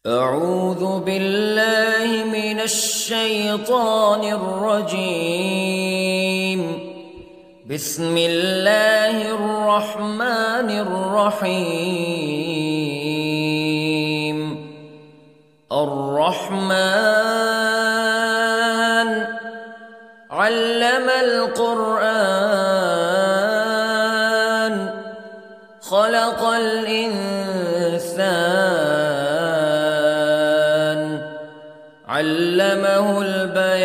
أعوذ بالله من الشيطان الرجيم. بسم الله الرحمن الرحيم. الرحمن علم القرآن خلق الإنسان علمه البيان.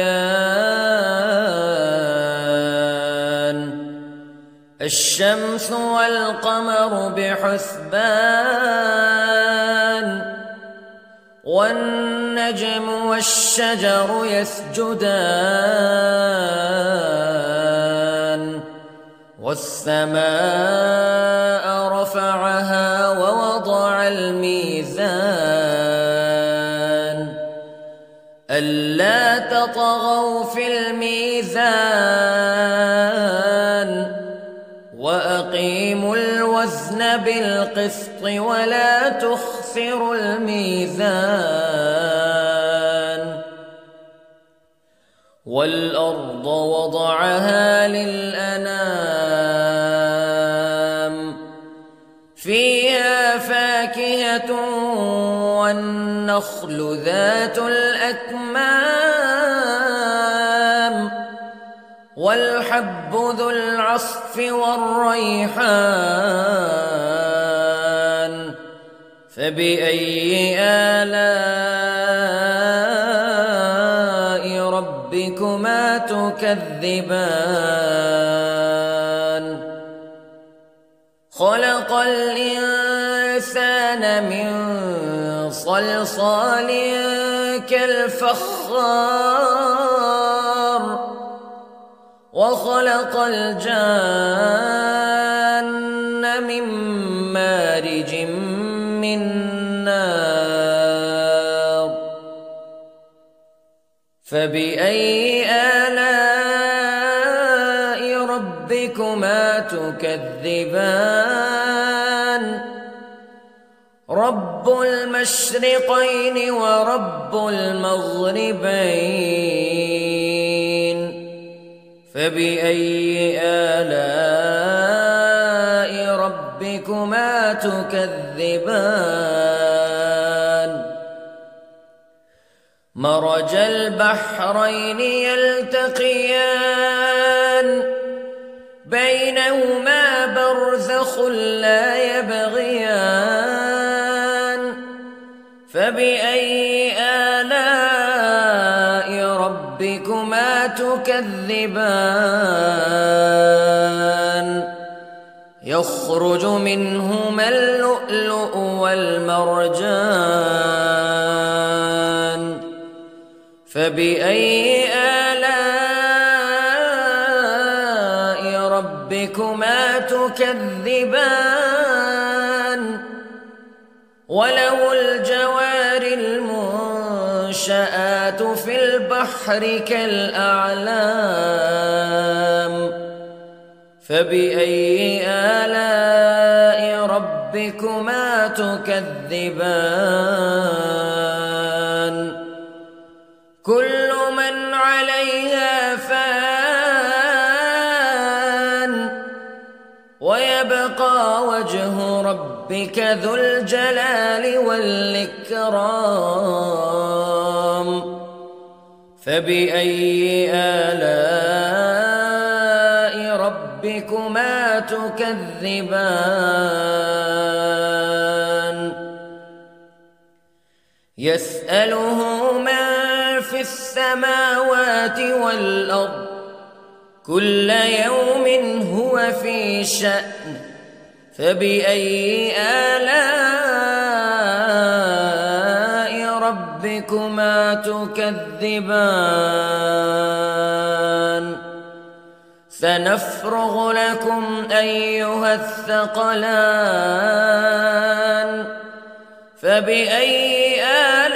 الشمس والقمر بحسبان والنجم والشجر يسجدان والسماء رفعها ووضع الميزان ألا تطغوا في الميزان وأقيموا الوزن بالقسط ولا تخسروا الميزان. والأرض وضعها للأنام فيها فاكهة والنخل ذات الأكمام والحب ذو العصف والريحان فبأي آلاء ربكما تكذبان. خلق الإنسان من صلصال كالفخار وخلق الجان من مارج من نار فبأي آلاء ربكما تكذبان. رب المشرقين ورب المغربين فبأي آلاء ربكما تكذبان. مرج البحرين يلتقيان بينهما برزخ لا يبغيان فبأي آلاء ربكما تكذبان. يخرج منهما اللؤلؤ والمرجان فبأي آلاء ربكما تكذبان. وله الجوار المنشآت في البحر كالأعلام فبأي آلاء ربكما تكذبان. كل من عليها فان ويبقى وجه ربك ذو الجلال والإكرام فبأي آلاء ربكما تكذبان. يسأله من في السماوات والأرض كل يوم هو في شأن فبأي آلاء ربكما تكذبان. سنفرغ لكم أيها الثقلان فبأي آلاء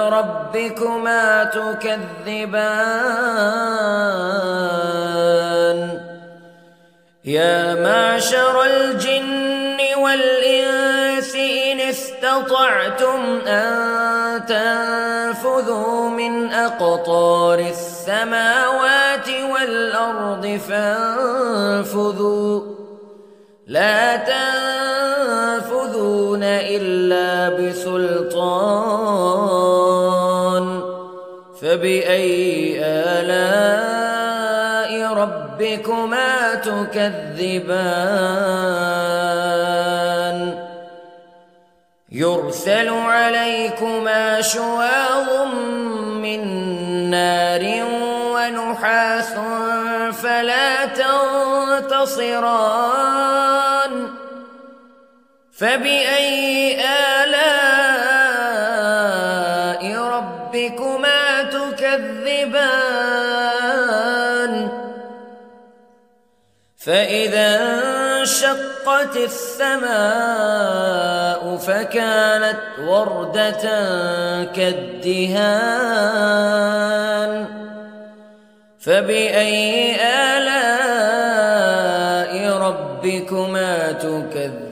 ربكما تكذبان. يا معشر الجن والإنس استطعتم أن تنفذوا من أقطار السماوات والأرض فانفذوا لا تنفذون إلا بسلطان فبأي آلاء ربكما تكذبان يرسل عليكما شواظ من نار ونحاس فلا تنتصران فبأي آلاء ربكما تكذبان فإذا انشقت السماء فكانت وردة كالدهان فبأي آلاء ربكما تكذبان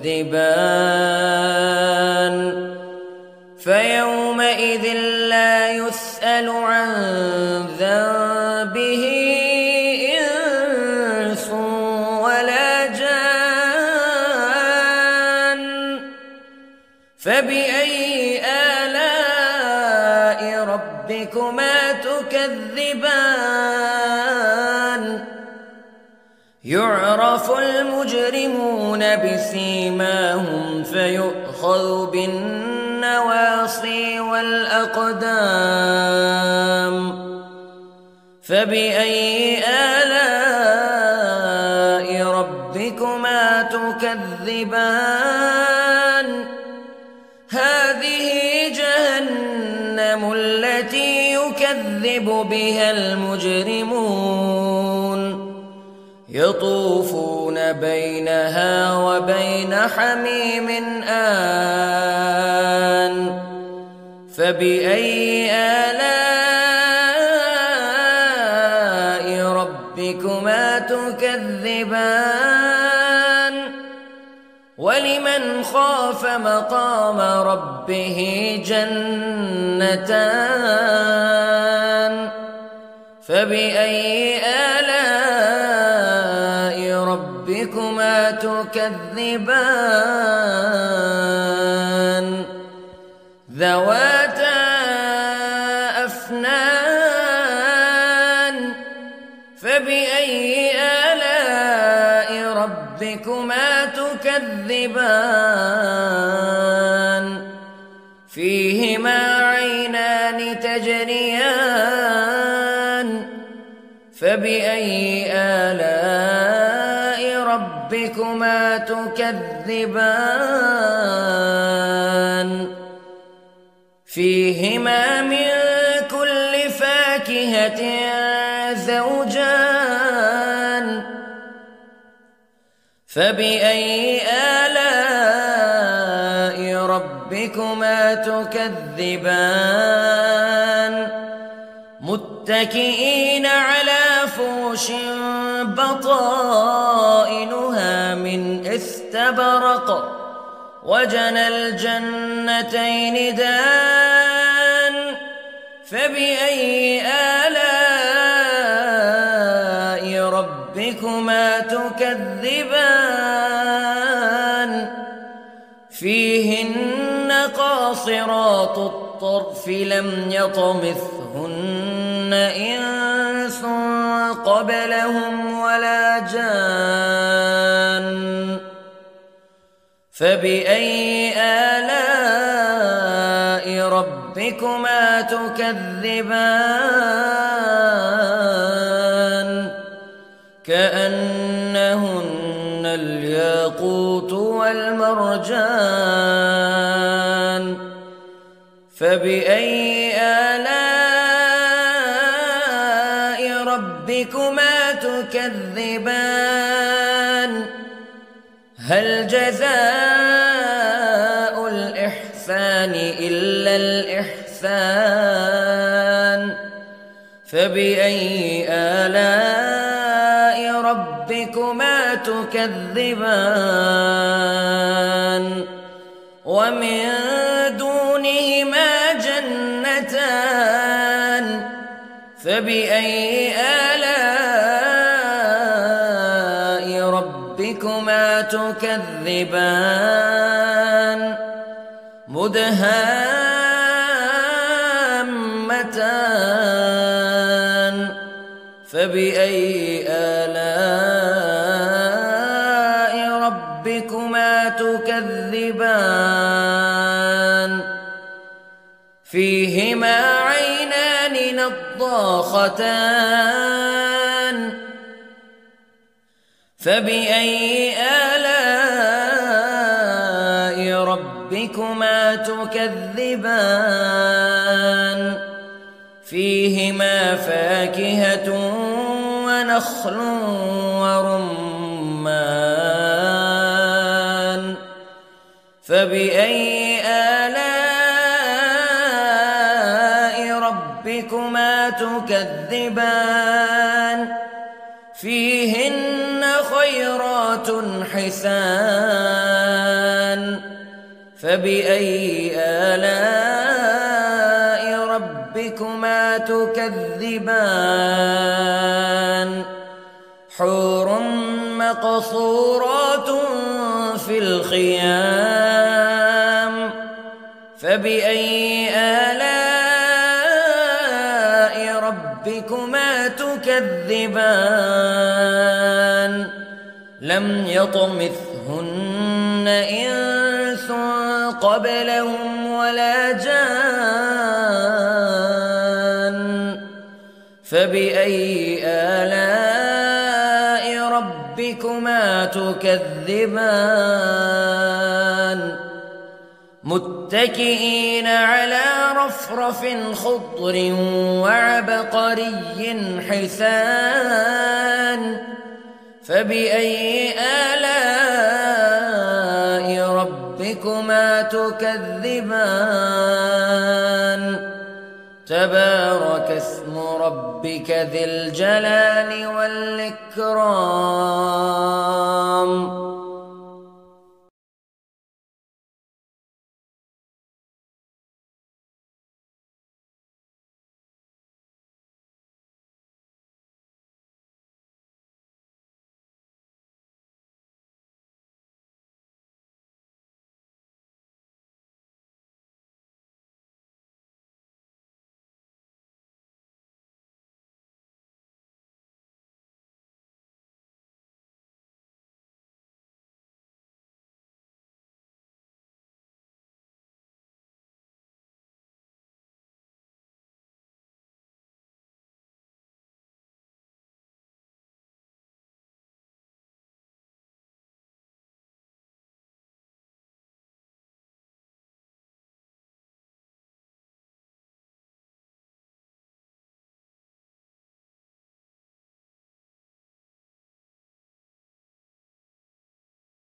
فيومئذ لا يسأل عن ذنبه إنس ولا جان فبأي آلاء ربكما تكذبان يعرف المجرمون بسيماهم فيؤخذ بالنواصي والأقدام فبأي آلاء ربكما تكذبان هذه جهنم التي يكذب بها المجرمون يطوفون بينها وبين حميم آن فبأي آلاء ربكما تكذبان ولمن خاف مقام ربه جنتان فبأي آلاء ربكما تكذبان ذواتا أفنان فبأي آلاء ربكما تكذبان فيهما عينان تجريان فبأي آلاء ربكما تكذبان فيهما من كل فاكهة زوجان فبأي آلاء ربكما تكذبان متكئين على فرش بطائنها من استبرق وجنى الجنتين دان فبأي آلاء ربكما تكذبان فيهن قاصرات الطرف لم يطمثهن إنس قبلهم ولا جان فبأي آلاء ربكما تكذبان كأنهن الياقوت والمرجان فبأي آلاء ربكما تكذبان هل جزاء الإحسان إلا الإحسان فبأي آلاء ربكما تكذبان ومن دونهما جنتان فبأي آلاء ربكما تكذبان مدهامتان فبأي آلاء ربكما تكذبان فيهما عينان نضاختان فبأي آلاء ربكما تكذبان فيهما فاكهة ونخل ورمان فبأي آلاء ربكما تكذبان فيهن خيرات حسان فبأي آلاء ربكما تكذبان حور مقصورات في الخيام فبأي آلاء ربكما تكذبان لم يطمثهن إنس قبلهم ولا جان فبأي آلاء ربكما تكذبان متكئين على رفرف خضر وعبقري حسان فبأي آلاء ربكما تكذبان تبارك اسم ربك ذي الجلال والإكرام